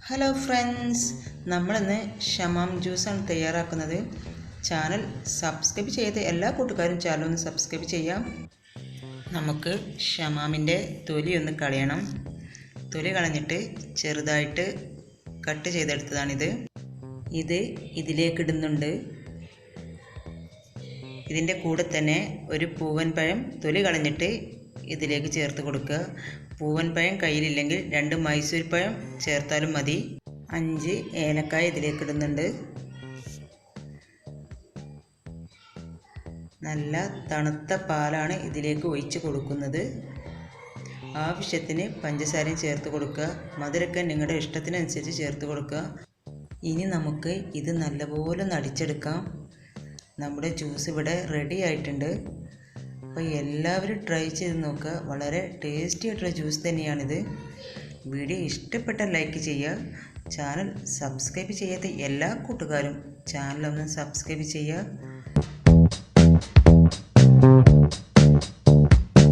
Hello friends, നമ്മളിന്ന് ഷമാം ജ്യൂസാണ് തയ്യാറാക്കുന്നത്. ചാനൽ സബ്സ്ക്രൈബ് ചെയ്ത് എല്ലാ കൂട്ടുകാരും ചാനൽ ഒന്ന് സബ്സ്ക്രൈബ് ചെയ്യാം. നമുക്ക് ഷമാമിൻ്റെ തൊലി ഒന്ന് കളയണം. തൊലി കളഞ്ഞിട്ട് ചെറുതായിട്ട് കട്ട് ചെയ്തെടുത്തതാണിത്. ഇതിലേക്ക് ഇടുന്നുണ്ട്. ഇതിൻ്റെ കൂടെ തന്നെ ഒരു പൂവൻ പഴം തൊലി കളഞ്ഞിട്ട് ഇതിലേക്ക് ചേർത്ത് കൊടുക്കുക. പൂവൻ പഴം കയ്യിലില്ലെങ്കിൽ 2 മൈസൂർ പഴം ചേർത്താലും മതി. 5 ഏലക്കായ ഇതിലേക്ക് ഇടുന്നുണ്ട്. നല്ല തണുത്ത പാലാണ് ഇതിലേക്ക് ഒഴിച്ച് കൊടുക്കുന്നത്. ആവശ്യത്തിന് പഞ്ചസാരയും ചേർത്ത് കൊടുക്കുക. മധുരമൊക്കെ നിങ്ങളുടെ ഇഷ്ടത്തിനനുസരിച്ച് ചേർത്ത് കൊടുക്കുക. ഇനി നമുക്ക് ഇത് നല്ലപോലെ അടിച്ചെടുക്കാം. നമ്മുടെ ജ്യൂസ് ഇവിടെ റെഡി ആയിട്ടുണ്ട്. അപ്പോൾ എല്ലാവരും ട്രൈ ചെയ്ത് നോക്കുക. വളരെ ടേസ്റ്റി ആയിട്ടുള്ള ജ്യൂസ് തന്നെയാണിത്. വീഡിയോ ഇഷ്ടപ്പെട്ടാൽ ലൈക്ക് ചെയ്യുക. ചാനൽ സബ്സ്ക്രൈബ് ചെയ്യാത്ത എല്ലാ കൂട്ടുകാരും ചാനലൊന്ന് സബ്സ്ക്രൈബ് ചെയ്യുക.